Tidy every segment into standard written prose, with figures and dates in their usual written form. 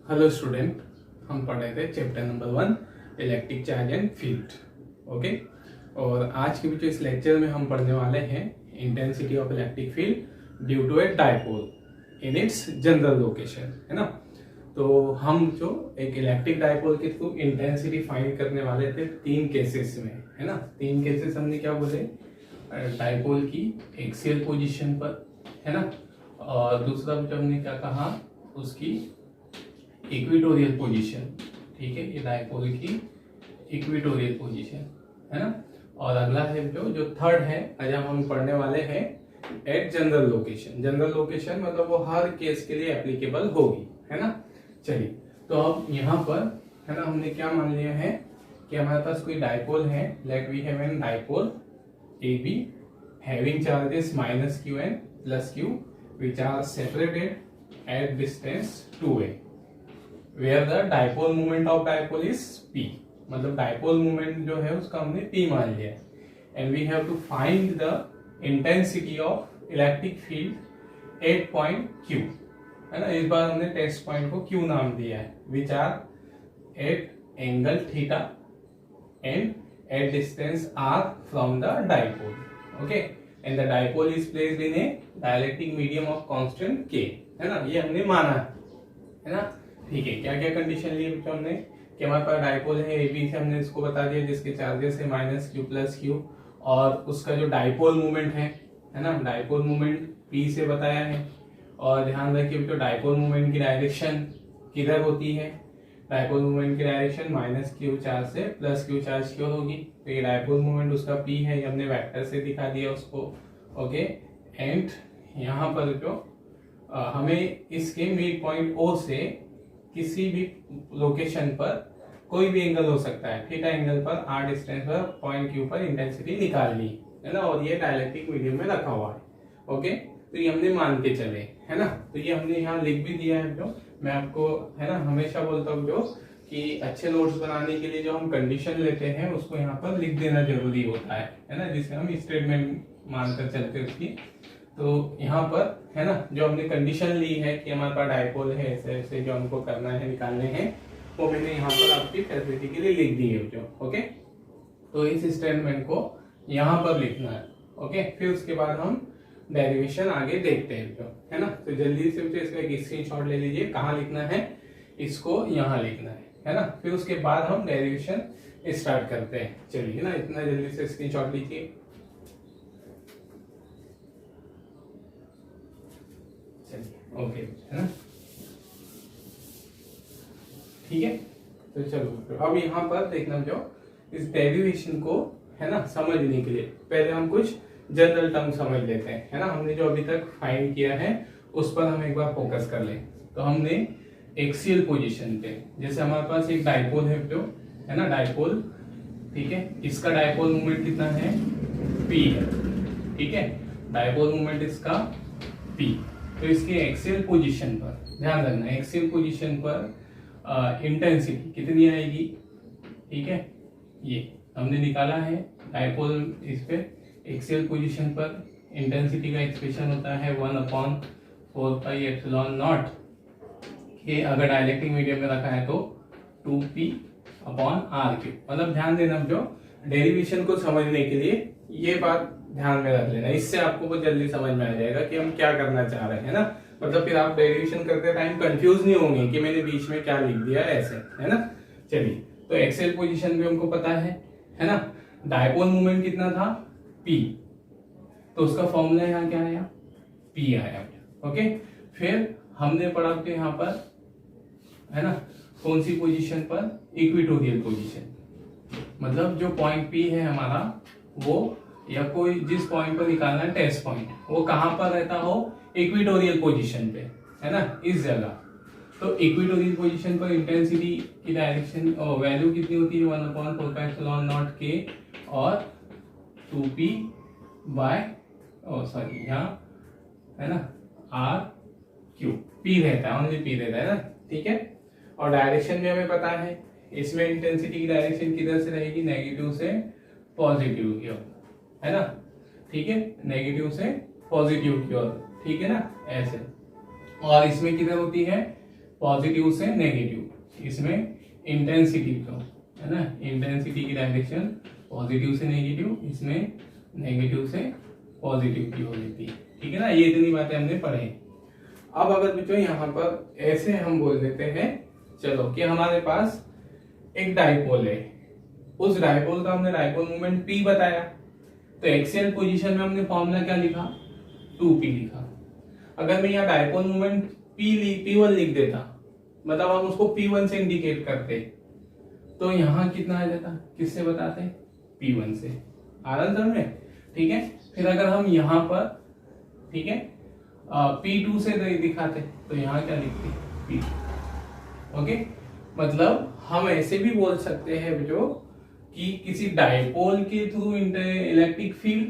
Hello student, हम पढ़ रहे थे chapter number 1 electric charge and field. Okay, और आज के इस लेक्चर में हम पढ़ने वाले हैं intensity of electric field due to a dipole in its general location, है ना। तो हम जो एक इलेक्ट्रिक डायपोल के थ्रू इंटेंसिटी फाइंड करने वाले थे तीन केसेस में, है ना। तीन केसेस हमने क्या बोले, डायपोल की एक्सियल पोजीशन पर, है ना, और दूसरा जो हमने क्या कहा उसकी इक्वेटोरियल पोजीशन, ठीक है, ये डायपोल की इक्वेटोरियल पोजीशन, है ना। और अगला है जो थर्ड है, आज हम पढ़ने वाले हैं at general location. General location मतलब वो हर केस के लिए एप्लीकेबल होगी, है ना। चलिए, तो अब यहाँ पर, है ना, हमने क्या मान लिया है कि हमारे पास कोई डायपोल है। Let we have an dipole A B having charges -q and +q which are separated at distance 2a where the dipole moment of dipole is p। मतलब डायपोल मोमेंट जो है उसका हमने p मान लिया है। And we have to find the intensity of electric field at point q, है ना। इस बार हमने टेस्ट पॉइंट को q नाम दिया है, which are at angle theta and at distance r from the dipole. Okay, and the dipole is placed in a dielectric medium of constant k, है ना। ये हमने माना है ना। ठीक है, क्या क्या कंडीशन ली बच्चों हमने कि हमारे पास डायपोल है ए बी से, हमने इसको बता दिया जिसके चार्जेस है -q +q, और उसका जो डायपोल मोमेंट है ना, डायपोल मोमेंट p से बताया है। और ध्यान रखिए बच्चों, डायपोल मोमेंट की डायरेक्शन किधर होती है, डायपोल मोमेंट की डायरेक्शन -q चार्ज से +q चार्ज की ओर होगी। तो ये डायपोल मोमेंट उसका p है, ये हमने वेक्टर से दिखा दिया उसको। ओके, एंड यहाँ पर जो हमें इसके मिड पॉइंट O से किसी भी लोकेशन पर कोई भी एंगल हो सकता है, थीटा एंगल पर r डिस्टेंस पर पॉइंट Q पर इंटेंसिटी निकालनी है ना, और ये डाइलेक्ट्रिक मीडियम में रखा हुआ है। ओके, तो ये हमने मान के चले, है ना। तो ये हमने यहाँ लिख भी दिया है जो मैं आपको, है ना, हमेशा बोलता हूँ जो कि अच्छे नोट्स बनाने के लिए जो हम कंडीशन लेते हैं उसको यहाँ पर लिख देना जरूरी होता है ना, जिसे हम स्टेटमेंट मानकर चलते उसकी। तो यहाँ पर, है ना, जो हमने कंडीशन ली है कि हमारे पास डायपोल है, ऐसे ऐसे जो हमको करना है, निकालने हैं, वो मैंने यहाँ पर आपकी फैसिलिटी के लिए लिख दी है जो। ओके, तो इस स्टेटमेंट को यहाँ पर लिखना है। ओके, फिर उसके बाद हम डेरिवेशन आगे देखते हैं जो, है ना। तो जल्दी से इसका एक स्क्रीनशॉट ले लीजिए, कहाँ लिखना है, इसको यहाँ लिखना है ना। फिर उसके बाद हम डेरिवेशन स्टार्ट करते हैं। चलिए ना, इतना जल्दी से स्क्रीनशॉट लीजिए। ओके, है ना, ठीक है। तो चलो अब यहाँ पर देखना जो इस डेरिवेशन को, है ना, समझने के लिए पहले हम कुछ जनरल टर्म समझ लेते हैं, है ना। हमने जो अभी तक फाइंड किया है उस पर हम एक बार फोकस कर लें। तो हमने एक्सियल पोजीशन पे, जैसे हमारे पास एक डायपोल है जो, है ना, डायपोल, ठीक है, इसका डायपोल मोमेंट कितना है, p है, ठीक है, डायपोल मोमेंट इसका p। तो इसके एक्सियल पोजीशन पर ध्यान रखना, एक्सियल पोजीशन पर इंटेंसिटी कितनी आएगी, ठीक है, ये हमने निकाला है। डायपोल इस पे एक्सियल पोजीशन पर इंटेंसिटी का एक्सप्रेशन होता है 1/4πε0 के, अगर डाइलेक्ट्रिक मीडियम में रखा है तो 2p/r3। मतलब ध्यान देना जो डेरिवेशन को समझने के लिए ये बात ध्यान में रख लेना, इससे आपको वो जल्दी समझ में आ जाएगा कि हम क्या करना चाह रहे हैं ना। मतलब फिर आप डेरिवेशन करते टाइम कंफ्यूज नहीं होंगे कि मैंने बीच में क्या लिख दिया ऐसे, है ना। चलिए, तो एक्सियल पोजीशन पे हमको पता है ना, डायपोल मोमेंट कितना था, p, तो उसका फॉर्मूला यहाँ क्या आया, p आया। ओके, फिर हमने पढ़ा कि यहाँ पर, है ना, कौन सी पोजीशन पर, इक्वेटोरियल पोजीशन, मतलब जो पॉइंट p है हमारा वो, या कोई जिस पॉइंट पर निकालना है टेस्ट पॉइंट, वो कहां पर रहता हो, इक्वेटोरियल पोजीशन पे, है ना, इस जगह। तो इक्वेटोरियल पोजीशन पर इंटेंसिटी की डायरेक्शन और वैल्यू कितनी होती है, 1/4πε0 के और 2p बाय, सॉरी यहाँ, है ना, r/q, p रहता है, ओनली p रहता है ना, ठीक है। और डायरेक्शन भी हमें पता है, इसमें इंटेंसिटी की डायरेक्शन किधर से रहेगी, नेगेटिव से पॉजिटिव की ओर, है ना, ठीक है, नेगेटिव से पॉजिटिव की ओर, ठीक है ना, ऐसे। और इसमें किधर होती है, पॉजिटिव से नेगेटिव, इसमें इंटेंसिटी को, है ना, इंटेंसिटी की डायरेक्शन पॉजिटिव से नेगेटिव, इसमें नेगेटिव से पॉजिटिव की हो जाती है। ठीक है ना, ये इतनी बातें हमने पढ़े। अब अगर बच्चों यहाँ पर ऐसे हम बोल देते हैं, चलो कि हमारे पास एक डाइपोल है, उस डाइपोल का हमने डाइपोल मोमेंट P बताया, तो एक्सियल पोजीशन में हमने फॉर्मूला क्या लिखा, 2P लिखा। अगर मैं यहाँ डाइपोल मोमेंट P1 लिख देता, मतलब हम उसको P1 से इंडिकेट करते, तो यहाँ कितना आ जाता, किससे बताते, P1 से। आ रहा समझ में? ठीक है। फिर अगर हम यहाँ पर, ठीक है, P2 से दिखाते, तो यहाँ क्या लिखते, P2। ओके, मतलब हम ऐसे भी बोल सकते हैं बच्चों कि किसी डाइपोल के थ्रू इलेक्ट्रिक फील्ड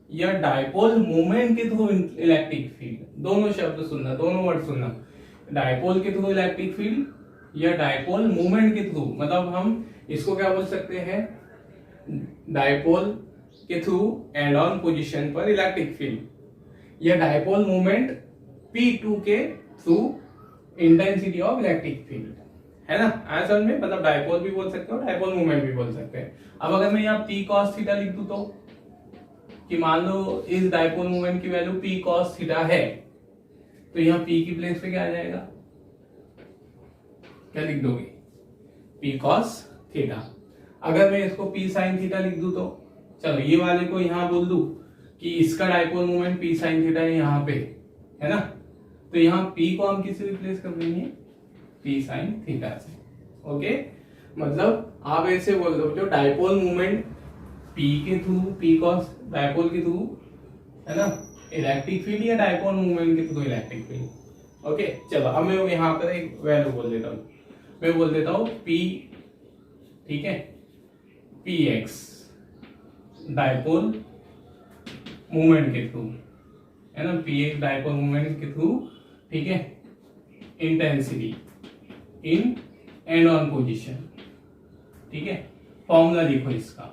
या डाइपोल मोमेंट के थ्रू इलेक्ट्रिक फील्ड, दोनों शब्द सुनना, दोनों वर्ड सुनना, डाइपोल के थ्रू इलेक्ट्रिक फील्ड या डाइपोल मोमेंट के थ्रू, मतलब हम इसको क्या बोल सकते हैं, डाइपोल के थ्रू एंड ऑन पोजीशन पर इलेक्ट्रिक फील्ड या डाइपोल मोमेंट P2 के through intensity of electric field, है ना। आया समझ में? मतलब डाइपोल भी बोल सकते हो, डाइपोल मोमेंट भी बोल सकते हैं। अब अगर मैं यहाँ P cos थीटा लिख दूं, तो कि मान लो इस डाइपोल मोमेंट की वैल्यू P cos थीटा है, तो यहाँ P की प्लेस पे क्या आ जाएगा, क्या लिख दोगे, P cos थीटा। अगर मैं इसको P sin थीटा लिख दूं, तो चलो ये वाले को यहाँ बोल दूं कि इसका dipole moment P sin theta है यहाँ पे, है ना, तो यहाँ P को हम किससे रिप्लेस कर देंगे, P sin थीटा से। ओके, मतलब आप ऐसे बोल दो जो डाइपोल मोमेंट P के थ्रू, P cos डाइपोल के थ्रू, है ना, इलेक्ट्रिक फील्ड या डाइपोल मोमेंट के थ्रू इलेक्ट्रिक फील्ड। ओके, चलो अब मैं यहाँ पर एक वैल्यू बोल देता हूँ, मैं बोल देता हूँ P, ठीक है, Px डाइपोल मोमेंट के थ्रू, है ना, Px डाइपोल मोमेंट के थ्रू, ठीक है, intensity in and on position. ठीक है, फॉर्मूला लिखो इसका,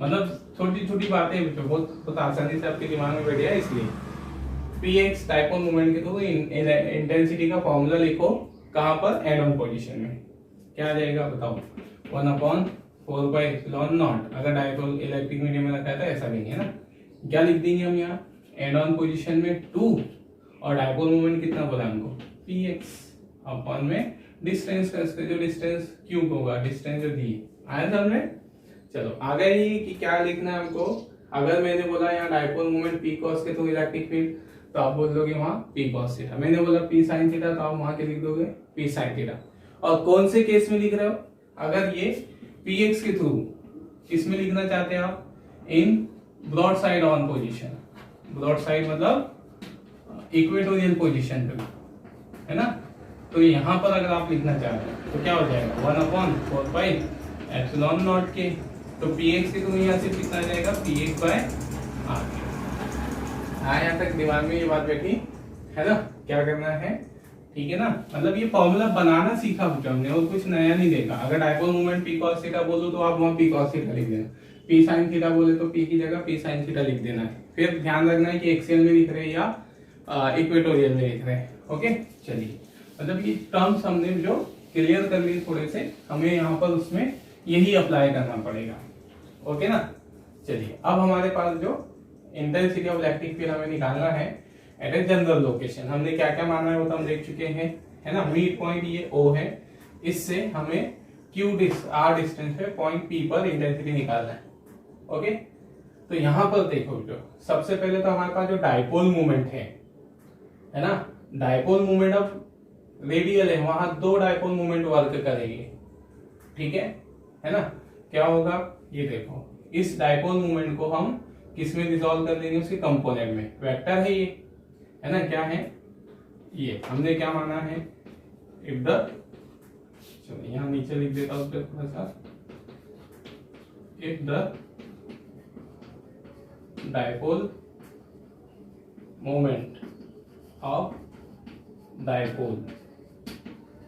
मतलब छोटी छोटी बातें बहुत आसानी से आपके दिमाग में बैठ जाए, इसलिए Px डाइपोल मोमेंट के थ्रू इंटेंसिटी का फॉर्मूला लिखो, कहां पर, एंड ऑन पोजीशन में। क्या आ जाएगा बताओ, 1/4πε0। अगर डाइपोल इलेक्ट्रिक मीडियम में रखा है तो ऐसा लेंगे ना, क्या लिख देंगे हम यहाँ, एंड ऑन पोजीशन में 2, और डाइपोल मोमेंट कितना बोला हमको, Px अपॉन में डिस्टेंस का, इसका जो डिस्टेंस क्यूब होगा, डिस्टेंस जो दी आया समझ में। चलो आगे ये कि क्या लिखना है हमको, अगर मैंने बोला यहाँ डाइपोल मोमेंट P cos के थ्रू इलेक्ट्रिक फील्ड, तो आप बोल दोगे वहां P cos थीटा। मैंने बोला P sin थीटा, तो आप वहां के लिख दोगे P sin थीटा। और कौन से केस में लिख रहे हो, अगर ये Px के थ्रू इसमें लिखना चाहते हैं आप, in broad side on position, broad side मतलब इक्वेटोरियल पोजीशन पे, है ना, तो यहाँ पर अगर आप लिखना चाहते हैं तो क्या हो जाएगा, 1/4πε0 के, तो Px के थ्रू यहाँ से कितना आ जाएगा, Px/r। यहाँ तक दिमाग में ये बात बैठी, है ना, क्या करना है, ठीक है ना, मतलब ये फॉर्मूला बनाना सीखा हमने, और कुछ नया नहीं देखा। अगर dipole moment P cos theta बोलो तो आप वहाँ P cos थीटा लिख देना, P sin थीटा बोले तो P की जगह P sin थीटा लिख देना है। फिर ध्यान रखना है कि एक्सियल में लिख रहे हैं या इक्वेटोरियल में लिख रहे हैं। ओके, चलिए, मतलब ये टर्म्स हमने जो क्लियर कर लिए थोड़े से, हमें यहाँ पर उसमें यही अप्लाई करना पड़ेगा। ओके ना, चलिए अब हमारे पास जो इंटेंसिटी ऑफ इलेक्ट्रिक फील्ड हमें निकालना है एट ए जनरल लोकेशन, हमने क्या क्या माना है वो तो हम देख चुके हैं, है ना। मिड पॉइंट ये O है, इससे हमें r डिस्टेंस पे पॉइंट P पर इंटेंसिटी निकालना है। ओके, तो यहाँ पर देखो जो सबसे पहले तो हमारे पास जो डाइपोल मूवमेंट है ना, डाइपोल मूवमेंट ऑफ रेडियल है, वहां 2 डाइपोल मूवमेंट वर्क करेंगे, ठीक है ना। क्या होगा, ये देखो, इस डाइपोल मूवमेंट को हम किस में रिजॉल्व कर देंगे, उसके कंपोनेंट में। वेक्टर है ये, है ना, क्या है ये, हमने क्या माना है, इफ द, चलो यहाँ नीचे लिख देता हूँ थोड़ा सा, if the dipole moment of dipole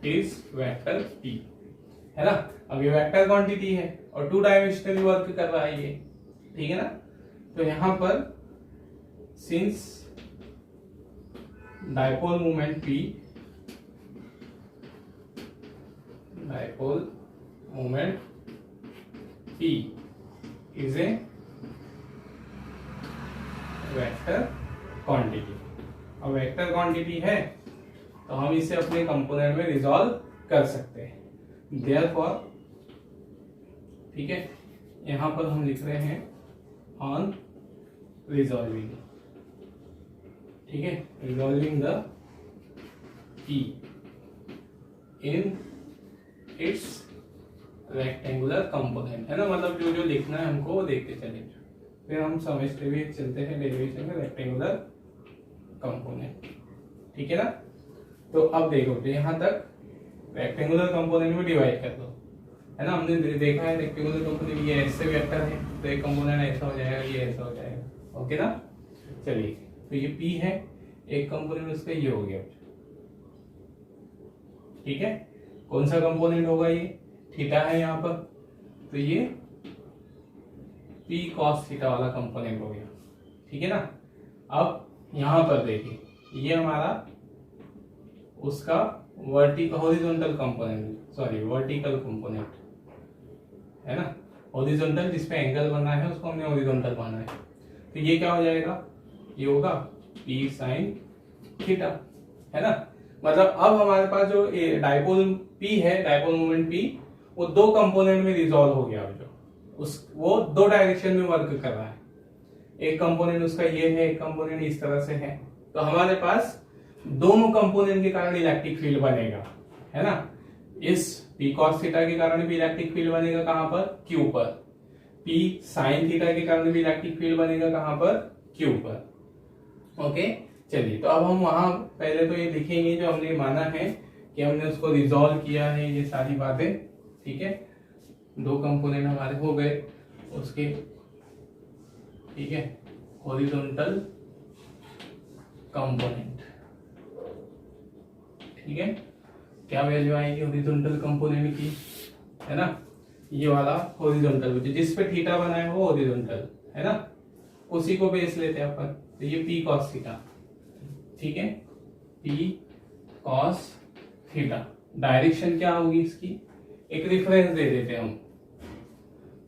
is vector P, है ना। अब ये वेक्टर क्वांटिटी है और 2 डायमेंशनली वर्क कर रहा है ये, ठीक है ना। तो यहां पर since dipole moment P dipole moment P is a vector quantity. अब वेक्टर क्वांटिटी है तो हम इसे अपने कंपोनेंट में रिजॉल्व कर सकते हैं। देयरफॉर, ठीक है, यहां पर हम लिख रहे हैं ऑन रिजॉल्विंग, ठीक है, resolving the P in its rectangular component, है ना, मतलब जो जो लिखना है हमको वो देखते चलेंगे, फिर हम समझते हुए चलते हैं डेरिवेशन में रेक्टेंगुलर कंपोनेंट, ठीक है ना। तो अब देखो, तो यहाँ तक रेक्टेंगुलर कंपोनेंट में डिवाइड कर दो, है ना, हमने देखा है रेक्टेंगुलर कंपोनेंट ये ऐसे वेक्टर है तो एक कंपोनेंट ऐसा हो जाएगा, ये ऐसा हो जाएगा, ओके ना। चलिए, तो ये P है, एक कंपोनेंट उसका ये हो गया, ठीक है। कौन सा कंपोनेंट होगा ये, थीटा है यहाँ पर, तो ये P cos थीटा वाला कंपोनेंट हो गया, ठीक है ना। अब यहां पर देखिए, ये हमारा उसका horizontal component, sorry vertical component है ना, हॉरिजॉन्टल जिसपे एंगल बना है उसको हमने हॉरिजॉन्टल माना है, तो ये क्या हो जाएगा, ये होगा P sin थीटा, है ना। मतलब अब हमारे पास जो डाइपोल P है, डाइपोल मोमेंट P, वो दो कंपोनेंट में रिजॉल्व हो गया, जो वो दो डायरेक्शन में वर्क कर रहा है, एक कंपोनेंट उसका ये है, एक कंपोनेंट इस तरह से है, तो हमारे पास दोनों कंपोनेंट के कारण इलेक्ट्रिक फील्ड बनेगा, है ना। इस P cos थीटा के कारण भी इलेक्ट्रिक फील्ड बनेगा, कहां पर, Q पर। P sin थीटा के कारण भी इलेक्ट्रिक फील्ड बनेगा, कहां पर, Q पर, ओके। चलिए, तो अब हम वहां पहले तो ये लिखेंगे जो हमने माना है कि हमने उसको रिजॉल्व किया है, ये सारी बातें, ठीक है। दो कंपोनेंट हमारे हो गए उसके, ठीक है, हॉरिजॉन्टल कंपोनेंट, ठीक है। क्या वैल्यू आएगी हॉरिजॉन्टल कंपोनेंट की, है ना, ये वाला हॉरिजॉन्टल जिस पे थीटा बना है वो हॉरिजॉन्टल है ना, उसी को बेस लेते हैं अपन, तो ये P cos थीटा, ठीक है, P cos थीटा। डायरेक्शन क्या होगी इसकी, एक रेफरेंस दे देते हैं हम,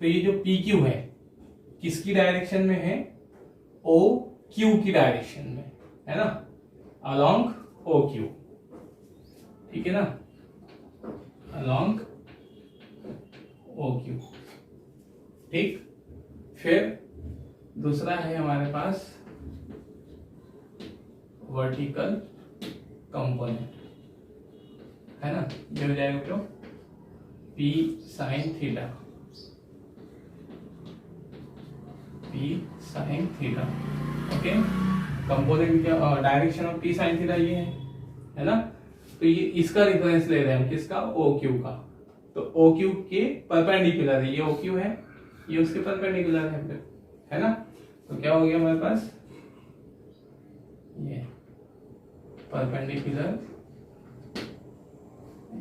तो ये जो PQ है किसकी डायरेक्शन में है, OQ की डायरेक्शन में, है ना, अलोंग OQ, ठीक है ना, अलोंग OQ, ठीक। फिर दूसरा है हमारे पास वर्टिकल कंपोनेंट, है ना, ये हो जाएगा क्यों, P sin theta, P sin theta, okay. Component क्या, direction of P sin theta ये है ना, तो ये इसका रेफरेंस ले रहे हैं हम, किसका, OQ का, तो OQ के परपेंडिकुलर है, ये OQ है, ये उसके परपेंडिकुलर है ना, तो क्या हो गया हमारे पास, ये परपेंडिकुलर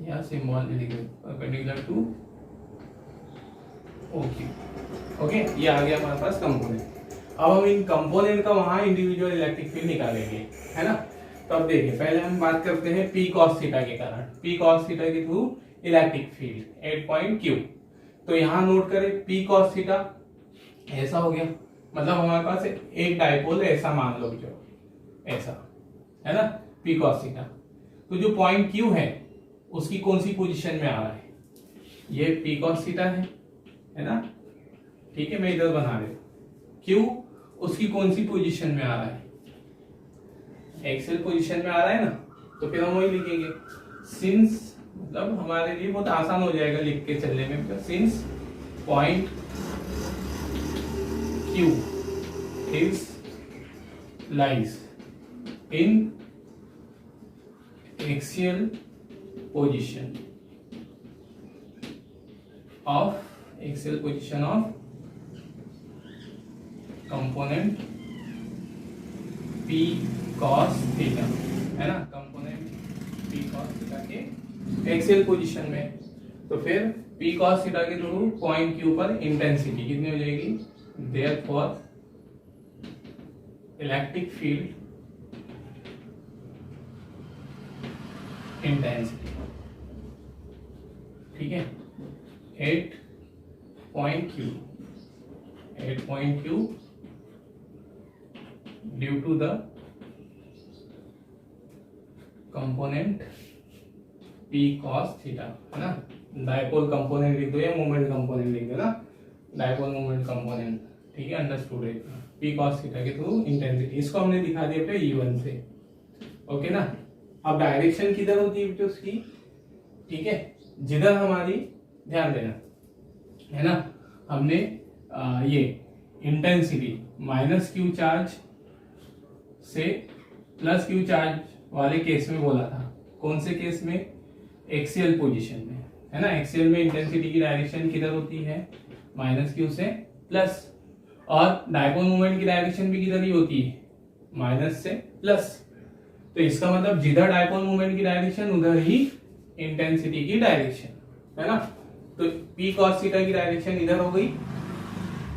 या सिंबल लिखे परपेंडिकुलर टू OQ, ओके। ये आ गया हमारे पास कंपोनेंट। अब हम इन कंपोनेंट का वहां इंडिविजुअल इलेक्ट्रिक फील्ड निकालेंगे, है ना। तो अब देखिए, पहले हम बात करते हैं P cos थीटा के कारण, P cos थीटा के through electric field at point Q। तो यहां नोट करें P cos थीटा ऐसा हो गया, मतलब हमारे पास एक डाइपोल है, ऐसा मान लो, जो ऐसा है ना, P cos थीटा। तो जो पॉइंट Q है उसकी कौन सी पोजीशन में आ रहा है, ये P cos थीटा है ना, ठीक है, मैं इधर बना रहा हूं, Q उसकी कौन सी पोजीशन में आ रहा है, एक्सेल पोजीशन में आ रहा है ना, तो फिर हम वही लिखेंगे, सिंस, मतलब हमारे लिए बहुत आसान हो जाएगा लिख के चलने में, since point Q is lies in axial position of component P cos theta, है ना, कंपोनेंट P cos थीटा के एक्सियल पोजीशन में। तो फिर P cos थीटा के थ्रू पॉइंट Q पर इंटेंसिटी कितनी हो जाएगी, देयरफॉर इलेक्ट्रिक फील्ड इंटेंसिटी, ठीक है, 8 point Q due to the component P cos theta, है ना। डायपोल कंपोनेंट लिख दो या मोमेंट कंपोनेंट लिख दो ना, डायपोल मोमेंट कंपोनेंट, ठीक है, अंडरस्टूड है। P cos थीटा के थ्रू इंटेंसिटी, इसको हमने दिखा दिया पे E1 से, ओके ना। अब डायरेक्शन किधर होती है बेटा उसकी, ठीक है, जिधर हमारी, ध्यान देना, है ना, हमने ये इंटेंसिटी माइनस क्यू चार्ज से प्लस क्यू चार्ज वाले केस में बोला था। कौन से केस में? एक्सियल पोजीशन में, है ना। एक्सियल में इंटेंसिटी की डायरेक्शन किधर होती है? माइनस क्यू से प्लस, और डायपोल मोमेंट की डायरेक्शन भी किधर ही होती है? माइनस से प्लस। तो इसका मतलब जिधर डायपोल मोमेंट की डायरेक्शन उधर ही इंटेंसिटी की डायरेक्शन, है ना। तो P cos थीटा की डायरेक्शन इधर हो गई,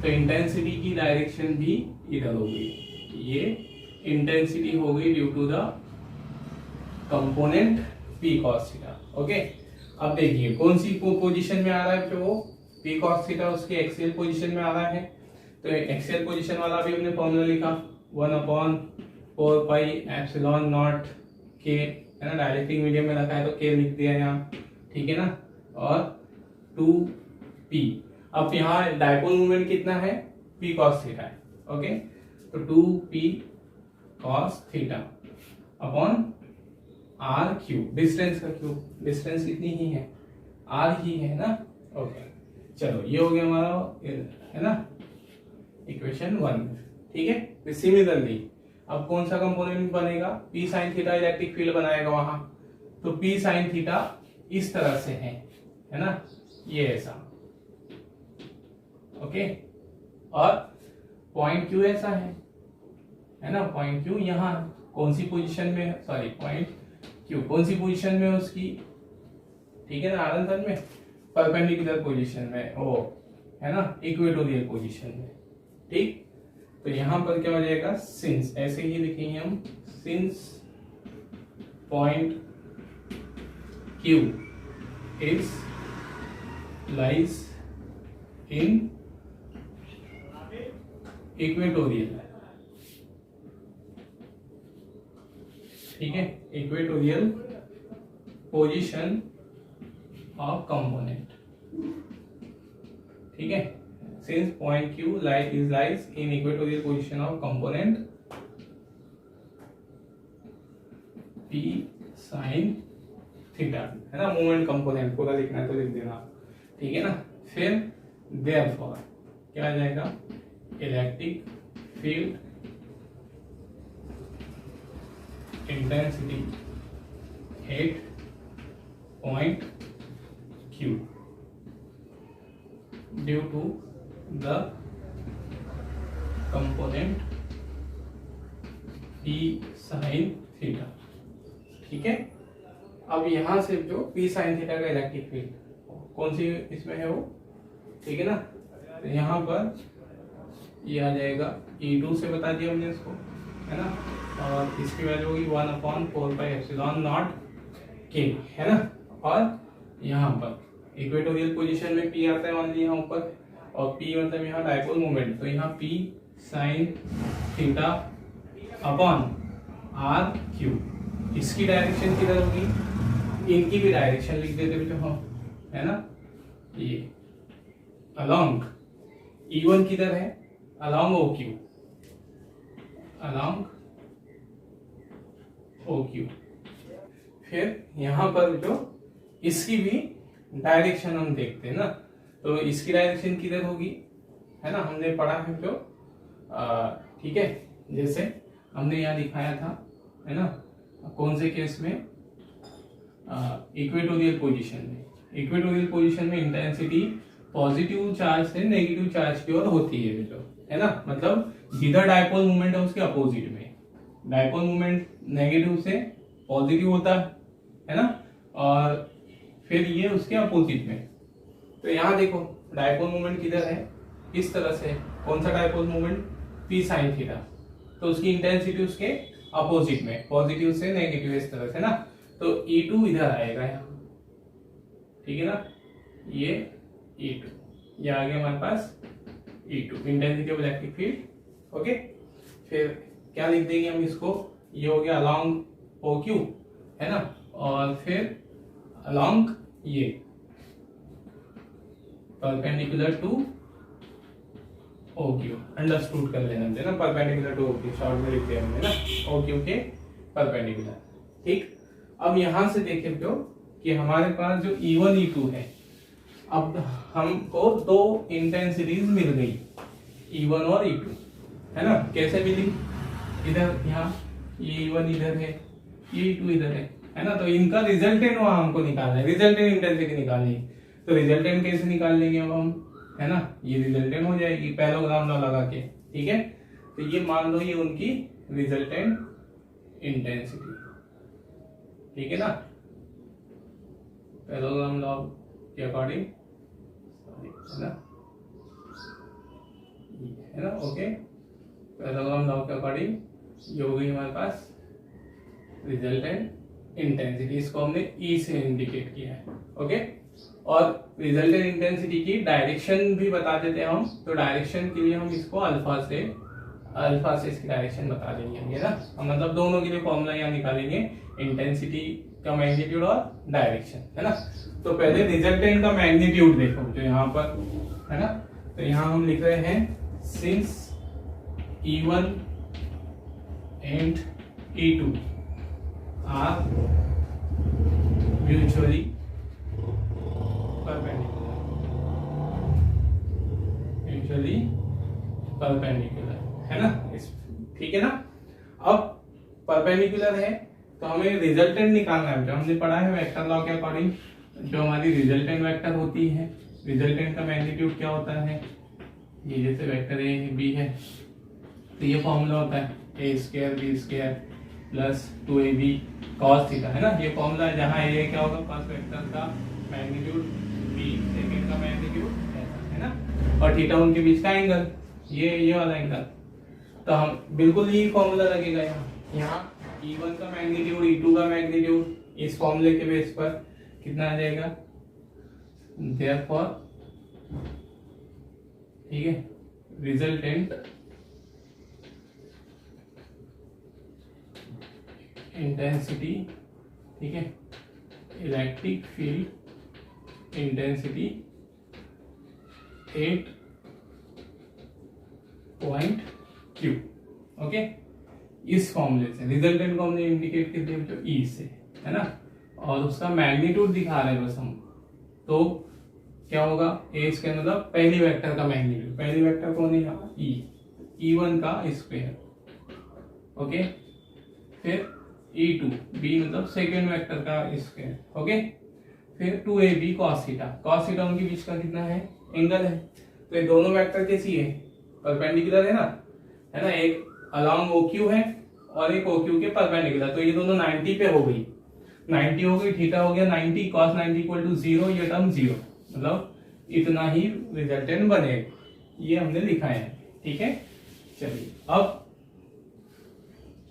तो इंटेंसिटी की डायरेक्शन भी इधर हो गई। ये इंटेंसिटी हो गई due to the component P cos theta, okay. अब देखिए कौन सी पोजीशन में आ रहा है, वो P cos थीटा उसके एक्सियल पोजीशन में आ रहा है। तो एक्सियल पोजीशन वाला भी हमने फॉर्मूला लिखा, 1/4 पाई एप्सिलॉन नॉट के, है ना। डायरेक्टिंग मीडियम में रखा है तो के लिख दिया यहाँ, ठीक है ना। और 2p, अब यहाँ डायपोल मोमेंट कितना है? P cos थीटा है, ओके। तो 2p cos theta upon r cube, distance का क्यू, डिस्टेंस कितनी ही है? आर ही है ना, ओके। चलो ये हो गया हमारा, है ना, इक्वेशन 1, ठीक है। सिमिलरली अब कौन सा कंपोनेंट बनेगा? P sin theta electric field बनाएगा वहां, तो P sin थीटा इस तरह से है ना, ये ऐसा, ओके। और पॉइंट Q ऐसा है ना। पॉइंट Q यहाँ कौन सी पोजीशन में, सॉरी पॉइंट Q कौन सी पोजीशन में उसकी, ठीक है ना, आरंतन में, परपेंडिकुलर पोजीशन में, ओ, है ना, इक्वेटोरियल पोजीशन में, ठीक। तो यहां पर क्या हो जाएगा? सिंस, ऐसे ही लिखेंगे हम, since point Q is lies in equatorial, ठीक है, इक्वेटोरियल पोजीशन ऑफ कंपोनेंट, ठीक है। Since point Q lies in equatorial position of component P sin theta, है ना। मोमेंट कंपोनेंट पूरा लिखना है तो लिख देना, ठीक है ना। फिर देयरफॉर क्या आ जाएगा? Electric field intensity 8 point Q due to the component P sin theta, ठीक है। अब यहां से जो P sin थीटा का इलेक्ट्रिक फील्ड कौन सी इसमें है वो, ठीक है ना। तो यहाँ पर ये आ जाएगा, E2 से बता दिया हमने इसको, है ना। और इसकी वैल्यू होगी 1/4 पाई एप्सिलॉन नॉट के, है ना। और यहाँ पर इक्वेटोरियल पोजीशन में P आता है ओनली यहाँ ऊपर, और P मतलब यहाँ डायपोल मोमेंट, तो यहाँ P sin theta upon r cube, इसकी डायरेक्शन किधर होगी? इनकी भी डायरेक्शन लिख देते बेटा हम, है ना। ये अलोंग E1 किधर है? Along OQ, along OQ। फिर यहाँ पर जो इसकी भी डायरेक्शन हम देखते हैं ना, तो इसकी डायरेक्शन किधर होगी, है ना, हमने पढ़ा है जो, ठीक है। जैसे हमने यहाँ दिखाया था, है ना, कौन से केस में? इक्वेटोरियल पोजीशन में। इक्वेटोरियल पोजीशन में इंटेंसिटी पॉजिटिव चार्ज से नेगेटिव चार्ज की ओर होती है जो, है ना। मतलब जिधर डायपोल मूवमेंट है उसके अपोजिट में, डायपोल मूवमेंट नेगेटिव से पॉजिटिव होता है ना, और फिर ये उसके अपोजिट में। तो यहाँ देखो डायपोल मूवमेंट किधर है? इस तरह से। कौन सा dipole movement? P sin theta, तो उसकी इंटेंसिटी उसके अपोजिट में, पॉजिटिव से नेगेटिव, इस तरह से ना। तो E2 इधर आएगा यहाँ, ठीक है ना। ये E2, ये आ गया हमारे पास E2 intensity of electric field. Okay, फिर क्या लिख देंगे हम इसको, ये हो गया अलोंग OQ है ना, और फिर अलोंग ये परपेंडिकुलर टू OQ, अंडरस्टूड कर लेना ना, परपेंडिकुलर टू OQ शॉर्ट में लिख दिया हमने ना, OQ के परपेंडिकुलर। ठीक, अब यहां से देखे तो कि हमारे पास जो E1 E2 है, अब हमको दो इंटेंसिटीज मिल गई E1 और E2 है ना। कैसे मिली, इधर यहाँ ये E1 इधर है, ये E2 इधर है ना, तो इनका रिजल्टेंट वहां हमको निकालना है, रिजल्टेंट इंटेंसिटी निकालनी है। तो रिजल्टेंट कैसे निकाल लेंगे अब हम, है ना, ये रिजल्टेंट हो जाएगी पैरेललोग्राम लॉ लगा के। ठीक है, तो ये मान लो ये उनकी रिजल्टेंट इंटेंसिटी, ठीक है ना, पैरेललोग्राम लॉ के अकॉर्डिंग है ना। ओके, पैरेललोग्राम लॉ के अकॉर्डिंग ये हो गई हमारे पास रिजल्टेंट इंटेंसिटी, इसको हमने ई से इंडिकेट किया है। ओके, और रिजल्टेंट इंटेंसिटी की डायरेक्शन भी बता देते हैं हम, तो डायरेक्शन के लिए हम इसको अल्फा से इसकी डायरेक्शन बता देंगे, है ना। हम मतलब दोनों के लिए फॉर्मूला यहाँ निकालेंगे, इंटेंसिटी का मैग्नीट्यूड और डायरेक्शन, है ना। तो पहले रिजल्टेंट का मैग्नीट्यूड देखो जो यहाँ पर है ना, तो यहाँ हम लिख रहे हैं since E1 and E2 are mutually perpendicular है ना, ठीक है ना। अब परपेंडिकुलर है तो हमें रिजल्टेंट निकालना है, जो हमने पढ़ा है वेक्टर लॉ के अकॉर्डिंग, जो हमारी रिजल्टेंट वेक्टर होती है, रिजल्टेंट का मैग्नीट्यूड क्या होता है, ये जैसे वेक्टर ए बी है तो ये फॉर्मूला होता है a² b² plus 2ab cos theta, है ना। ये फॉर्मूला है जहाँ ए क्या होगा, फर्स्ट वेक्टर का मैग्नीट्यूड, बी सेकंड का मैग्नीट्यूड, है ना, और थीटा उनके बीच का एंगल, ये वाला एंगल। तो हम बिल्कुल यही फॉर्मूला लगेगा यहाँ E1 का मैग्नीट्यूड, E2 का मैग्नीट्यूड, इस फॉर्मूले के बेस पर कितना आ जाएगा, देयरफॉर, ठीक है, रिजल्टेंट इंटेंसिटी, ठीक है, electric field intensity 8 point Q। Okay, इस फॉर्मूले से रिजल्टेंट को हमने इंडिकेट कर दिया जो E से, है ना, और उसका मैग्नीट्यूड दिखा रहे हैं बस हम। तो क्या होगा, ए स्क्वायर मतलब पहली वेक्टर का मैग्नीट्यूड, पहली वेक्टर कौन है यहाँ E1 का स्क्वायर। ओके, फिर E2 बी मतलब सेकेंड वेक्टर का स्क्वायर। ओके, फिर 2ab cos theta, cos theta उनके बीच का कितना है, एंगल है। तो ये दोनों वेक्टर कैसी है, परपेंडिकुलर है ना, एक अलोंग OQ है और एक OQ के परपेंडिकुलर, तो ये दोनों 90 पे हो गई, 90 हो गई, थीटा हो गया 90, cos 90 इक्वल टू 0, ये टर्म 0, मतलब इतना ही रिजल्टेंट बनेगा, ये हमने लिखा है। ठीक है, चलिए अब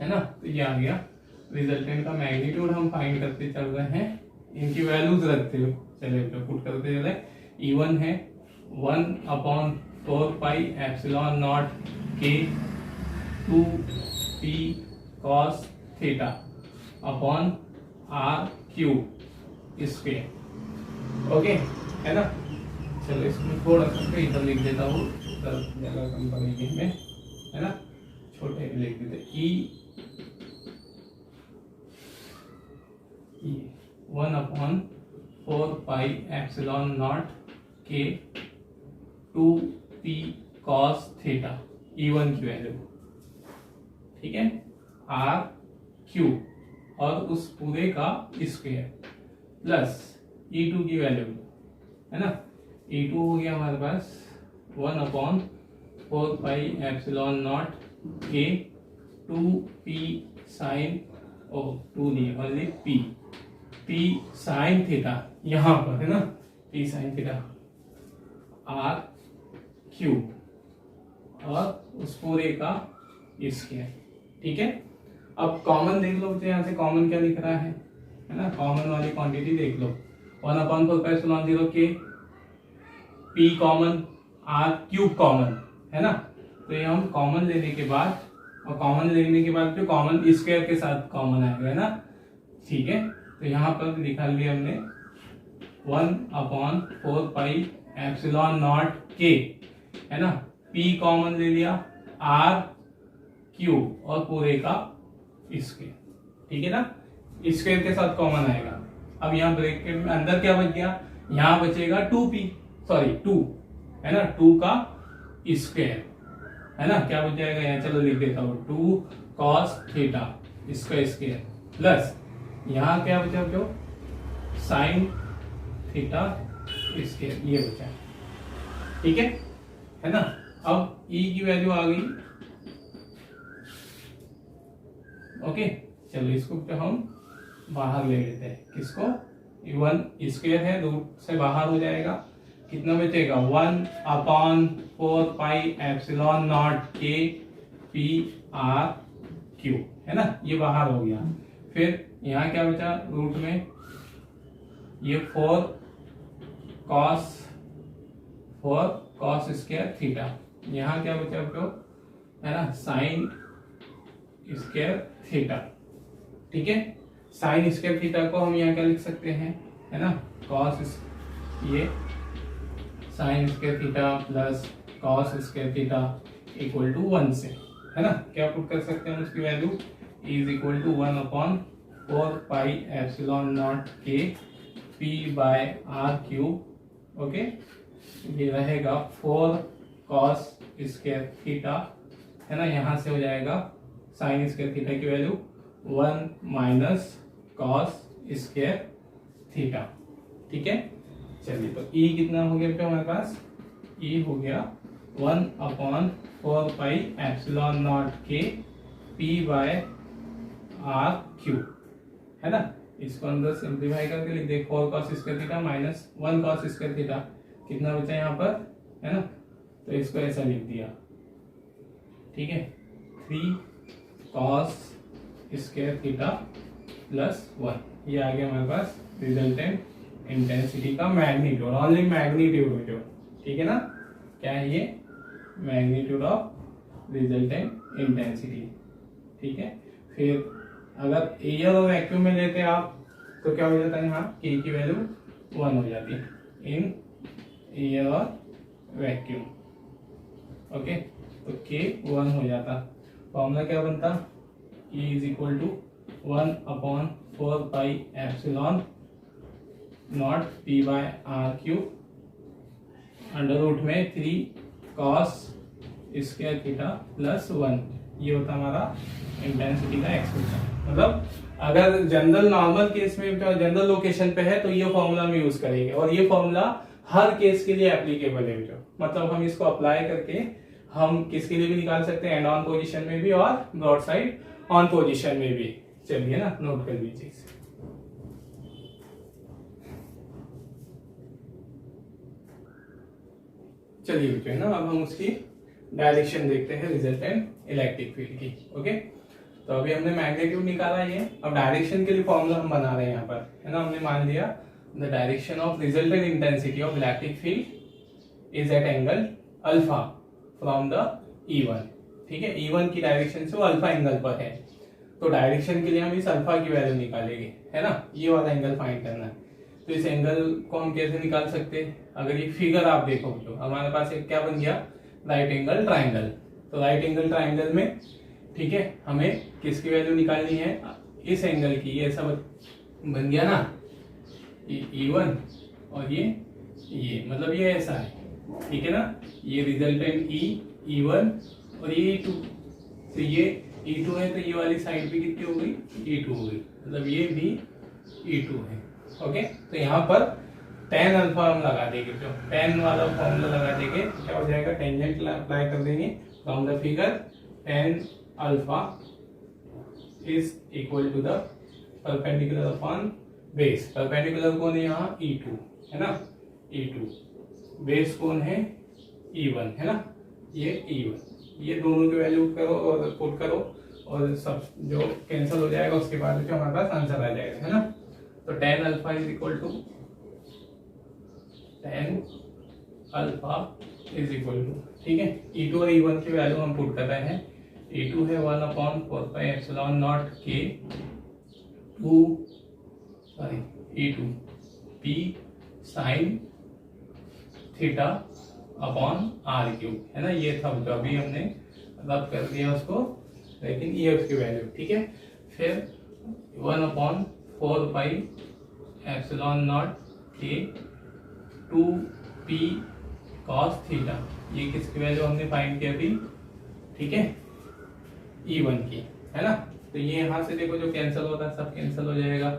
है ना, तो ये आ गया रिजल्टेंट का मैग्नीट्यूड, हम फाइंड करते चल रहे हैं, इनकी वैल्यूज रखते हुए चले पुट करते चले। E1 है 1/4 pi epsilon naught K 2p cos theta upon R³ square. Okay, है ना। चलो इसमें थोड़ा सा इधर लिख देता हूँ, जगह कम पड़ेगी में, है ना, छोटे लिख देते E 1/4 pi epsilon naught K 2p cos theta, E1 की वैल्यू, ठीक है, R³ और उस पूरे का स्क्वायर प्लस E2 की वैल्यू, है ना। E2 हो गया हमारे पास 1/4 pi epsilon naught K 2p sine, ओ 2 नहीं ओनली p साइन थीटा, यहाँ पर है ना, p साइन थीटा R³ और उस पूरे का स्क्वायर। ठीक है, अब कॉमन देख लो, तो यहाँ से कॉमन क्या लिख रहा है ना, कॉमन वाली क्वांटिटी देख लो, 1/4 pi epsilon 0 K P common, R cube common, है ना। तो ये हम कॉमन लेने के बाद, और कॉमन लेने के बाद जो कॉमन स्क्वायर के साथ कॉमन आएगा, है ना, ठीक है। तो यहाँ पर लिखा लिया हमने 1/4 पाई एप्सिलॉन नॉट के, है ना, P कॉमन ले लिया, R क्यूब और पूरे का स्क्वायर, ठीक है ना, स्क्वायर के साथ कॉमन आएगा। अब यहाँ ब्रैकेट में अंदर क्या बच गया, यहाँ बचेगा 2 है ना, 2 का स्क्वायर, है ना, क्या बच जाएगा यहाँ, चलो लिख देता हूँ 2 cos थीटा इसका स्क्वायर प्लस यहाँ क्या बचा जो साइन थीटा स्क्वायर, ये बचा, ठीक है ना। अब e की वैल्यू आ गई, ओके। चलो इसको तो हम बाहर ले लेते हैं, किसको, 1 स्क्वायर है, रूट से बाहर हो जाएगा, कितना बचेगा 1/4 pi epsilon naught k P R Q, है ना, ये बाहर हो गया। फिर यहाँ क्या बचा रूट में, ये 4 cos स्क्वायर थीटा, यहाँ क्या बचा आपको, है ना, साइन स्क्वायर थीटा, ठीक है। साइन स्क्वायर थीटा को हम यहाँ क्या लिख सकते हैं, है ना, कॉस, ये sine square theta plus cos square theta equal to 1 से, है ना, क्या पुट कर सकते हैं उसकी value, is equal to 1/4 pi epsilon naught k P by r cube, okay. ये रहेगा 4 cos स्क्वायर थीटा, है ना, यहाँ से हो जाएगा साइन स्क्वायर थीटा की वैल्यू 1 - cos स्क्वायर थीटा, ठीक है। चलिए तो e कितना हो गया बेटा हमारे पास, e हो गया 1/4 pi epsilon naught k P by r cube, है ना। इसको अंदर सिंप्लीफाई करके लिख दे, 4 cos square theta minus 1 cos square theta, कितना बचा यहाँ पर, है ना, तो इसको ऐसा लिख दिया, ठीक है, 3 cos स्क्वायर थीटा प्लस 1, ये आ गया हमारे पास रिजल्टेंट इंटेंसिटी का मैग्नीट्यूड, ओनली मैग्नीट्यूड जो, ठीक है ना, क्या है ये, मैग्नीट्यूड ऑफ रिजल्टेंट इंटेंसिटी, ठीक है। फिर अगर एयर और वैक्यूम में लेते हैं आप तो क्या हो जाता है, यहाँ के की वैल्यू 1 हो जाती है इन एयर और वैक्यूम, ओके। तो के 1 हो जाता, फॉर्मूला क्या बनता, E is equal to 1/4 pi epsilon nought P by r cube under root में 3 cos स्क्वायर थीटा प्लस 1, ये होता हमारा इंटेंसिटी का एक्सप्रेशन। मतलब अगर जनरल नॉर्मल केस में जनरल लोकेशन पे है तो ये फॉर्मूला में यूज करेंगे, और ये फॉर्मूला हर केस के लिए एप्लीकेबल है जो, मतलब हम इसको अप्लाई करके हम किसके लिए भी निकाल सकते हैं, एंड ऑन पोजीशन में भी और ब्रॉड साइड ऑन पोजीशन में भी। चलिए ना, नोट कर लीजिए इसे। चलिए जो है ना, अब हम उसकी डायरेक्शन देखते हैं रिजल्टेंट इलेक्ट्रिक फील्ड की, ओके। तो अभी हमने मैग्नीट्यूड निकाला ये, अब डायरेक्शन के लिए फॉर्मूला हम बना रहे हैं यहाँ पर, है ना। हमने मान लिया the direction of resultant intensity of electric field is at angle alpha from the E1, ठीक है। E1 की डायरेक्शन से वो अल्फा एंगल पर है, तो डायरेक्शन के लिए हम इस अल्फा की वैल्यू निकालेंगे, है ना, ये वाला एंगल फाइंड करना है। तो इस एंगल को हम कैसे निकाल सकते हैं, अगर ये फिगर आप देखो तो हमारे पास एक क्या बन गया, राइट एंगल ट्राइंगल। तो राइट एंगल ट्राइंगल में, ठीक है, हमें किसकी वैल्यू निकालनी है, इस एंगल की, ये ऐसा बन गया ना, E1 और ये मतलब ये ऐसा है, ठीक है ना, ये रिजल्टेंट E1 और ये E2, तो ये E2 है तो ये वाली साइड भी कितनी हो गई, E2 हो गई, मतलब ये भी E2 है, ओके। तो यहाँ पर tan अल्फा हम लगा देंगे, जो tan वाला फॉर्मूला लगा देंगे, क्या हो जाएगा, टेंजेंट अप्लाई कर देंगे from the figure, tan alpha is equal to the perpendicular upon base, perpendicular कौन है यहाँ E2, है ना, E2, बेस कौन है E1, है ना, ये E1, ये दोनों की वैल्यू करो और पुट करो और सब जो कैंसिल हो जाएगा उसके बाद जो हमारे पास आंसर आ जाएगा, है ना। तो tan alpha is equal to tan alpha is equal to, ठीक है, E2 और E1 की वैल्यू हम पुट कर रहे हैं। E2 है 1/4πε0 K E2 P sine theta upon r cube, है ना, ये था जो अभी हमने रब कर दिया उसको, लेकिन ये उसकी वैल्यू, ठीक है। फिर 1/4πε0 के 2p cos थीटा, ये किसकी वैल्यू हमने फाइंड किया थी, ठीक है, E1 की, है ना। तो ये यहाँ से देखो जो कैंसिल होता है सब कैंसिल हो जाएगा,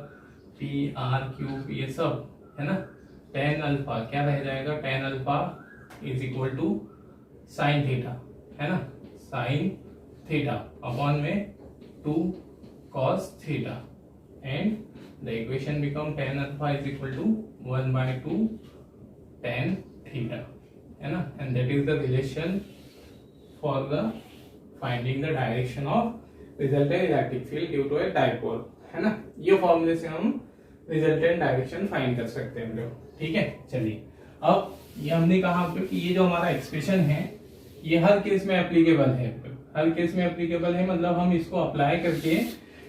पी आर क्यूब ये सब, है ना। tan अल्फा क्या रह जाएगा, tan alpha is equal to sine theta, है ना, साइन थीटा अपॉन में 2 cos theta, and the equation become tan alpha is equal to 1/2 tan theta, है ना, and that is the relation for the finding the direction of resultant electric field due to a dipole, है ना। ये फॉर्मूले से हम resultant direction find कर सकते हैं लोग, ठीक है। चलिए अब ये हमने कहा कि ये जो हमारा एक्सप्रेशन है ये हर केस में एप्लीकेबल है, हर केस में एप्लीकेबल है, मतलब हम इसको अप्लाई करके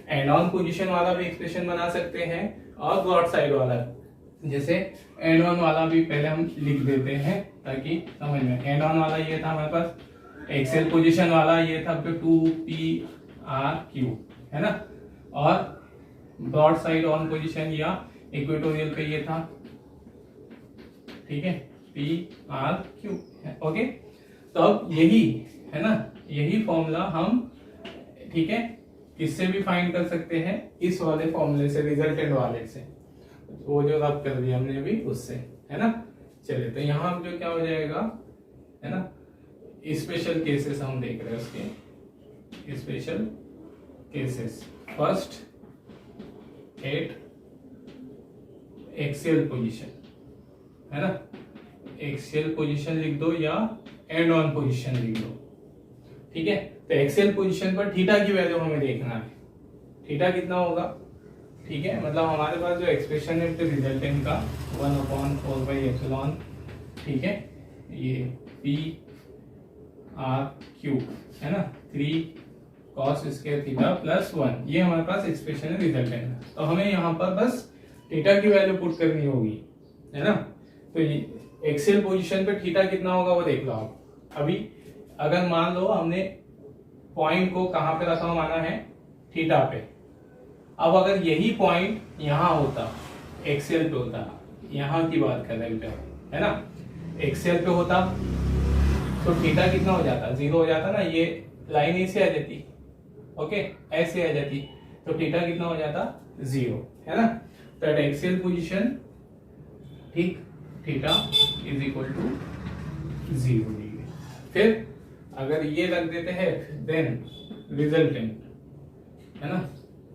एंड ऑन पोजीशन वाला भी एक्सप्रेशन बना सकते हैं और ब्रॉड साइड वाला, जैसे एंड ऑन वाला भी पहले हम लिख देते हैं ताकि समझ में। एंड ऑन वाला ये था हमारे पास, एक्सेल पोजीशन वाला ये था 2pr क्यूब, है ना, और ब्रॉड साइड ऑन पोजीशन या इक्वेटोरियल पे ये था, ठीक है, pr क्यूब, ओके। तो अब यही, है ना, यही फॉर्मूला हम, ठीक है, इससे भी फाइंड कर सकते हैं, इस वाले फॉर्मूले से, रिजल्टेंट वाले से, वो जो रब कर दिया हमने अभी उससे, है ना। चलिए तो यहाँ जो क्या हो जाएगा, है ना, स्पेशल केसेस हम देख रहे हैं उसके, special cases. First eight axial position, है ना, एक्सियल पोजीशन लिख दो या एंड ऑन पोजीशन लिख दो, ठीक है। तो एक्सियल पोजीशन पर थीटा की वैल्यू हमें देखना है, थीटा कितना होगा, ठीक है, मतलब हमारे पास जो एक्सप्रेशन है रिजल्टेंट का 1/4πε, ठीक है, ये पी आर क्यूब, है ना, 3 cos स्क्वायर थीटा प्लस 1, ये हमारे पास एक्सप्रेशन है रिजल्टेंट। तो हमें यहाँ पर बस थीटा की वैल्यू पुट करनी होगी, है ना। तो एक्सियल पोजीशन पे थीटा कितना होगा वो देख लो आप। अभी अगर मान लो हमने पॉइंट को कहाँ पे रखा माना है, थीटा पे, अब अगर यही पॉइंट यहाँ होता, एक्सियल पे होता, यहाँ की बात कर रहे हैं, है ना, एक्सियल पे होता तो थीटा कितना हो जाता, 0 हो जाता ना, ये लाइन ऐसे आ जाती, ओके, ऐसे आ जाती, तो थीटा कितना हो जाता, 0, है ना। तो एट एक्सियल पोजीशन, ठीक, theta is equal to 0 degree. फिर अगर ये रख देते हैं, देन रिजल्टेंट, है ना,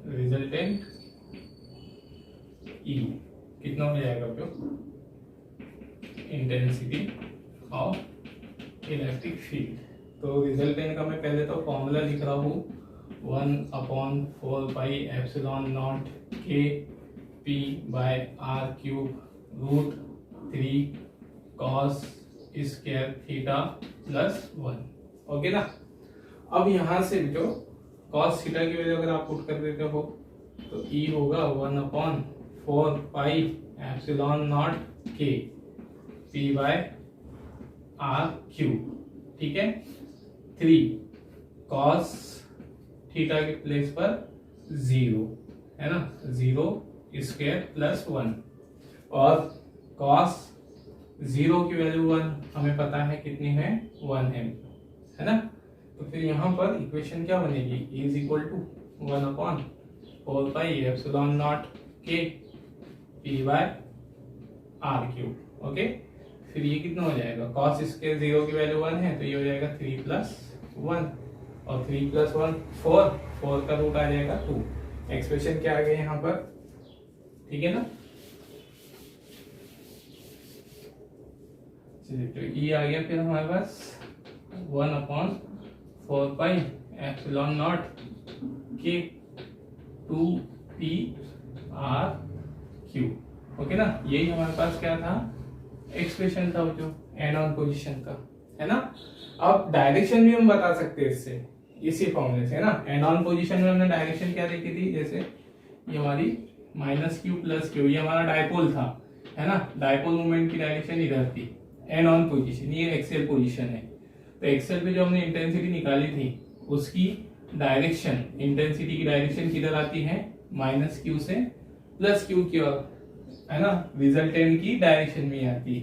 रिजल्टेंट ई कितना हो जाएगा, इंटेंसिटी ऑफ इलेक्ट्रिक फील्ड। तो रिजल्टेंट का मैं पहले तो फॉर्मूला लिख रहा हूँ, 1/4πε0 K P by r cube root 3 cos square theta plus 1, okay ना। अब यहाँ से जो cos थीटा की वैल्यू अगर आप पुट कर देते हो तो E होगा 1/4πε0 K P by r cube, ठीक है, 3 cos थीटा के प्लेस पर 0, है ना, 0 स्क्वायर प्लस 1, और cos 0 की वैल्यू 1 हमें पता है कितनी है, 1 है ना। तो फिर यहाँ पर इक्वेशन क्या बनेगी, E is equal to 1/4πε0 K P by r cube, okay. फिर ये कितना हो जाएगा, cos इसके 0 की वैल्यू 1 है तो ये हो जाएगा 3 + 1, और 3 + 1 4 का रूट आ जाएगा 2। एक्सप्रेशन क्या आ गया यहाँ पर, ठीक है ना। चलिए तो E आ गया फिर हमारे पास 1/4πε0 के 2pr क्यूब, ओके ना। यही हमारे पास क्या था, एक्सप्रेशन था जो एन ऑन पोजीशन का, है ना। अब डायरेक्शन भी हम बता सकते हैं इससे, इसी फॉर्मूले से, है ना। एन ऑन पोजीशन में हमने डायरेक्शन क्या देखी थी, जैसे ये हमारी -q + q, ये हमारा डायपोल था, है ना। डायपोल मोमेंट की डायरेक्शन इधर थी, एन ऑन पोजीशन, ये एक्सियल पोजीशन है। तो एक्सियल पे जो हमने इंटेंसिटी निकाली थी उसकी डायरेक्शन, इंटेंसिटी की डायरेक्शन किधर आती है, -q से +q की ओर, है ना। रिजल्टेंट की डायरेक्शन में आती है।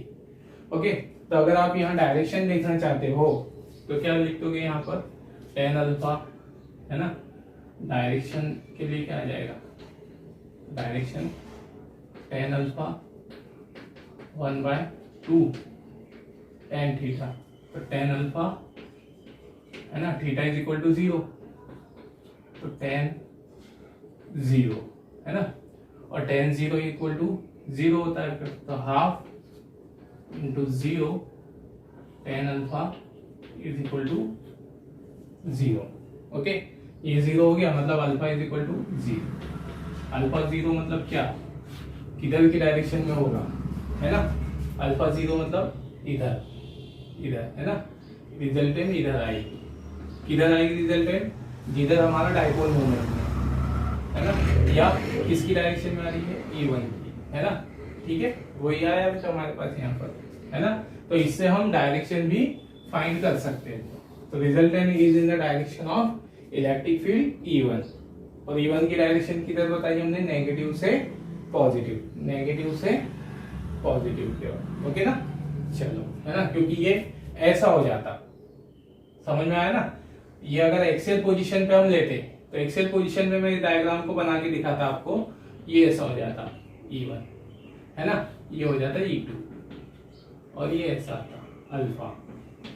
ओके, तो अगर आप यहाँ डायरेक्शन देखना चाहते हो तो क्या लिख दोगे यहाँ पर, tan अल्फा, है ना। डायरेक्शन के लिए क्या आ जाएगा, direction tan alpha 1/2 tan theta, तो tan अल्फा, है ना, थीटा = 0, तो tan 0, है ना। और tan 0 = 0 होता है, तो 1/2 × 0 tan अल्फा = 0। ओके, ये 0 हो गया, मतलब अल्फा = 0। अल्फा 0 मतलब क्या, किधर की डायरेक्शन में होगा, है ना। अल्फा 0 मतलब इधर, इधर, है ना। रिजल्टेंट इधर आएगी, किधर आएगी रिजल्टेंट, जिधर हमारा डायपोल मोमेंट है ना, या किसकी डायरेक्शन में आ रही है, E1 की, है ना। ठीक है, वही आया अभी तो हमारे पास यहाँ पर, है ना। तो इससे हम डायरेक्शन भी फाइंड कर सकते हैं। तो resultant is in the direction of electric field E1, और E1 की डायरेक्शन किधर बताई हमने, नेगेटिव से पॉजिटिव, नेगेटिव से पॉजिटिव की ओर। ओके ना, चलो, है ना, क्योंकि ये ऐसा हो जाता, समझ में आया ना। ये अगर एक्सियल पोजीशन पे हम लेते तो एक्सियल पोजीशन में मैं डायग्राम को बना के दिखाता आपको, ये ऐसा हो जाता E1, है ना, ये हो जाता E2, और ये ऐसा आता अल्फा,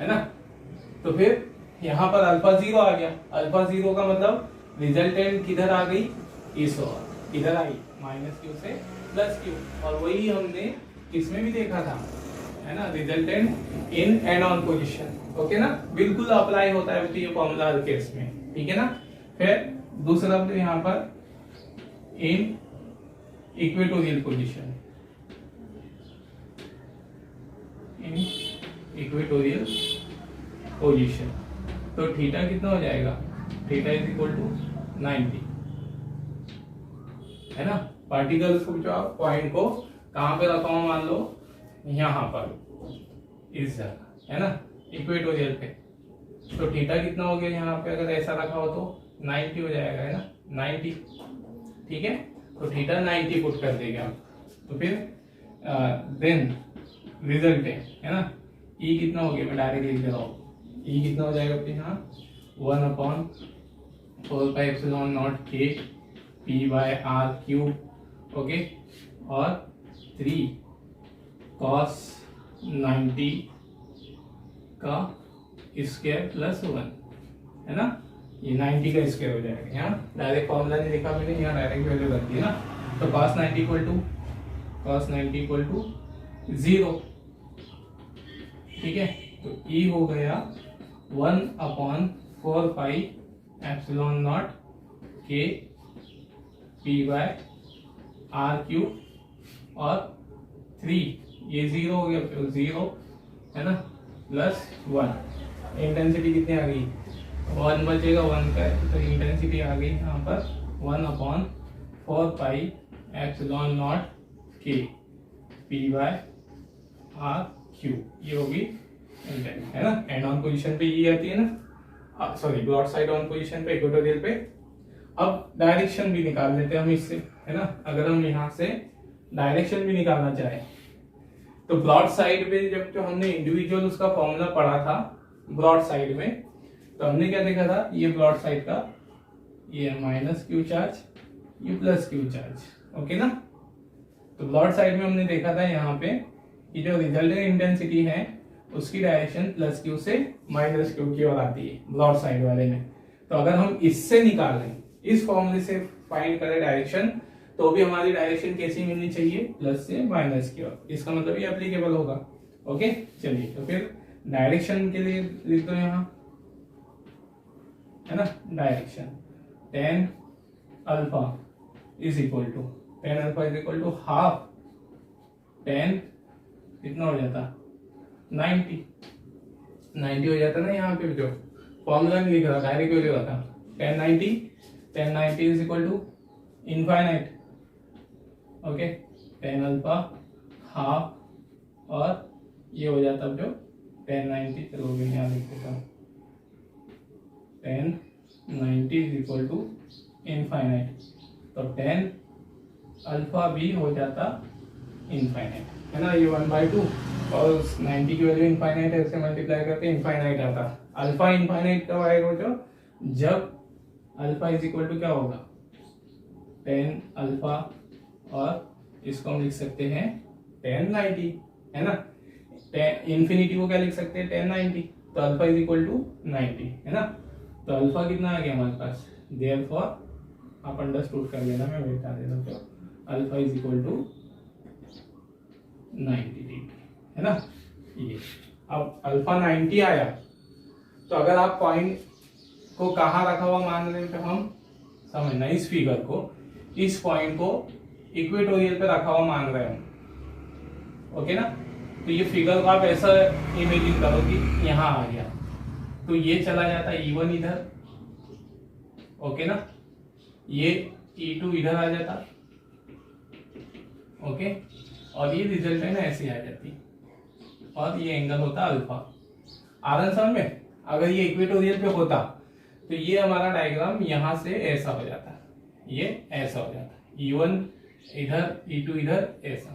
है ना। तो फिर यहाँ पर अल्फा 0 आ गया, अल्फा 0 का मतलब रिजल्टेंट किधर आ गई, इस ओर, किधर आई, -q से +q, और वही हमने किसमें भी देखा था, है ना, resultant in an on position. Okay ना, बिल्कुल अप्लाई होता है ये फॉर्मूला हर केस में, ठीक है ना। फिर दूसरा तो यहाँ पर इन इक्वेटोरियल पोजीशन, इन इक्वेटोरियल पोजीशन, तो थीटा कितना हो जाएगा, थीटा = 90, है ना। पार्टिकल्स को जो आप पॉइंट को कहाँ पे रखा हूं, मान लो यहाँ पर, इस जगह, है ना, इक्वेटोरियल पे, तो थीटा कितना हो गया यहाँ पे, अगर ऐसा रखा हो तो 90 हो जाएगा, है ना, 90, ठीक है। तो थीटा 90 पुट कर देंगे आप, तो फिर देन रिजल्ट है ना, ई कितना हो गया, मैं डायरेक्ट लिख दे रहा हूँ, ई कितना हो जाएगा अपने यहाँ 1/4πε0k p/r³, ओके, और 3 cos 90 का स्क्वायर +1, है ना। ये 90 का स्क्वायर हो जाएगा, यहाँ डायरेक्ट फॉर्मूला नहीं लिखा मैंने, यहाँ डायरेक्ट वैल्यू रख दी ना। तो cos 90 = 0, ठीक है। तो E हो गया 1/4πε0 k p/r³, और 3, ये 0 हो गया, 0, है ना, +1, इंटेंसिटी कितनी आ गई, 1 बचेगा, 1 का, तो इंटेंसिटी आ गई यहाँ पर 1/4πε0 k p/r³, ये होगी इंटेंसिटी, है ना। एंड ऑन पोजीशन पे ये आती है ना, sorry, broad side on position पे, इक्वेटोरियल पे। अब डायरेक्शन भी निकाल लेते हैं हम इससे, है ना। अगर हम यहाँ से डायरेक्शन भी निकालना चाहें तो ब्रॉड साइड पे जब जो हमने इंडिविजुअल उसका फॉर्मूला पढ़ा था ब्रॉड साइड में, तो हमने क्या देखा था, ये ब्रॉड साइड का, ये -q चार्ज, ये +q चार्ज, ओके ना। तो ब्रॉड साइड में हमने देखा था यहाँ पे कि जो रिजल्टेंट इंटेंसिटी है उसकी डायरेक्शन +q से -q की ओर आती है ब्रॉड साइड वाले में। तो अगर हम इससे निकाल लें, इस फॉर्मूले से फाइंड करें डायरेक्शन, तो भी हमारी डायरेक्शन कैसी मिलनी चाहिए, प्लस से माइनस की ओर। इसका मतलब ये एप्लीकेबल होगा। ओके, चलिए, तो फिर डायरेक्शन के लिए लिख दो यहाँ, है ना, direction tan alpha is equal to half tan, कितना हो जाता, 90 हो जाता ना, यहाँ पे जो फॉर्मूला नहीं लिख रहा, डायरेक्ट वैल्यू रखा, tan 90 is equal to infinite, okay, tan alpha half, और ये हो जाता अब जो tan 90, चलो यहाँ लिख देता हूँ, tan 90 is equal to infinite, तो tan अल्फा भी हो जाता इनफाइनाइट, है ना, ये 1/2, और 90 की वैल्यू इनफाइनाइट है, इससे मल्टीप्लाई करके इनफाइनाइट आता। अल्फा इनफाइनाइट कब आएगा बच्चों? जब अल्फा इज इक्वल टू क्या होगा, tan अल्फा, और इसको हम लिख सकते हैं tan 90, है ना, इन्फिनिटी को क्या लिख सकते हैं, tan 90, तो अल्फा इज इक्वल टू 90, है ना, तो अल्फा कितना आ गया हमारे पास, देयरफॉर आप अंडरस्टूड कर लेना, मैं बता देता हूँ, alpha is equal to 90 degree, है ना। ये अब अल्फा 90 आया, तो अगर आप पॉइंट को कहाँ रखा हुआ मान रहे हैं, तो हम समझना इस फिगर को, इस पॉइंट को इक्वेटोरियल पे रखा हुआ मान रहे हैं, ओके ना। तो ये फिगर को आप ऐसा इमेजिन करो कि यहाँ आ गया, तो ये चला जाता E1 इधर, ओके ना, ये E2 इधर आ जाता, ओके, और ये रिजल्टेंट ऐसे आ जाती, और ये एंगल होता अल्फा। आरन समझ में, अगर ये इक्वेटोरियल पे होता तो ये हमारा डायग्राम यहाँ से ऐसा हो जाता, ये ऐसा हो जाता, E1 इधर, E2 इधर, ऐसा।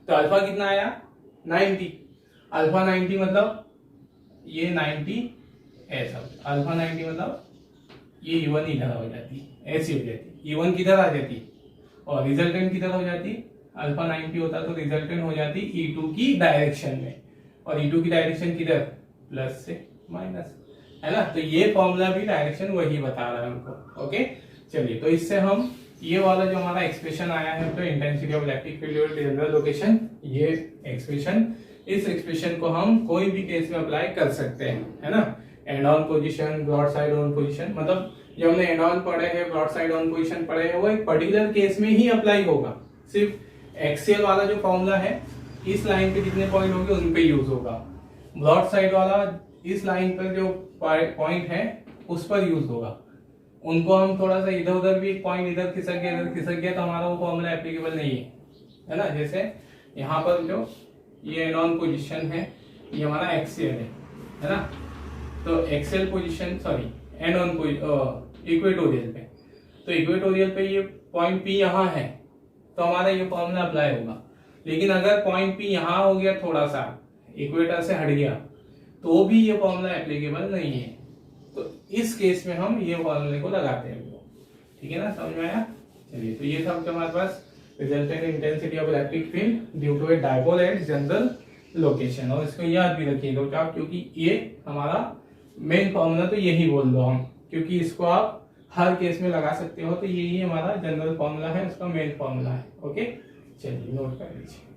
तो अल्फा कितना आया, 90, अल्फा 90 मतलब ये 90 ऐसा, अल्फा 90 मतलब ये E1 इधर हो जाती, ऐसी हो जाती, E1 किधर आ जाती, और रिजल्टेंट किधर हो जाती, अल्फा 90 होता तो रिजल्टेंट हो जाती E2 की डायरेक्शन में, और E2 की डायरेक्शन किधर, प्लस से माइनस, है ना। तो ये फॉर्मूला भी डायरेक्शन वही बता रहा है हमको, ओके। चलिए, तो इससे हम ये वाला जो हमारा एक्सप्रेशन आया है, तो intensity of electric field general location, ये एक्सप्रेशन, इस एक्सप्रेशन को हम कोई भी केस में अप्लाई कर सकते हैं, है ना। And on position, broad side on position, मतलब जब हमने एंड ऑन पढ़े हैं, ब्रॉड साइड ऑन पोजीशन पढ़े हैं, वो एक पर्टिकुलर केस में ही अप्लाई होगा। सिर्फ एक्सियल वाला जो फॉर्मूला है, इस लाइन पे जितने पॉइंट होंगे उन पे यूज होगा, ब्रॉड साइड वाला इस लाइन पर जो पॉइंट है उस पर यूज होगा। उनको हम थोड़ा सा इधर उधर भी, पॉइंट इधर खिसक गया, इधर खिसक गया, तो हमारा वो फॉर्मूला एप्लीकेबल नहीं है ना। जैसे यहाँ पर जो ये एंड ऑन पोजीशन है, ये हमारा एक्सियल है ना, तो axial position, sorry and on equatorial पे, तो इक्वेटोरियल पे ये पॉइंट P यहाँ है, तो हमारा ये फॉर्मूला अप्लाई होगा। लेकिन अगर पॉइंट P यहाँ हो गया, थोड़ा सा इक्वेटर से हट गया, तो भी ये फॉर्मूला एप्लीकेबल नहीं है। तो इस केस में हम ये फॉर्मूले को लगाते हैं, ठीक है ना, समझ में आया। चलिए, तो ये था हमारे पास resultant intensity of electric field due to a dipole at general location. और इसको याद भी रखिएगा आप, क्योंकि ये हमारा मेन फॉर्मूला तो यही बोल दो हम, क्योंकि इसको आप हर केस में लगा सकते हो, तो यही हमारा जनरल फॉर्मूला है, उसका मेन फॉर्मूला है, ओके। चलिए, नोट कर लीजिए।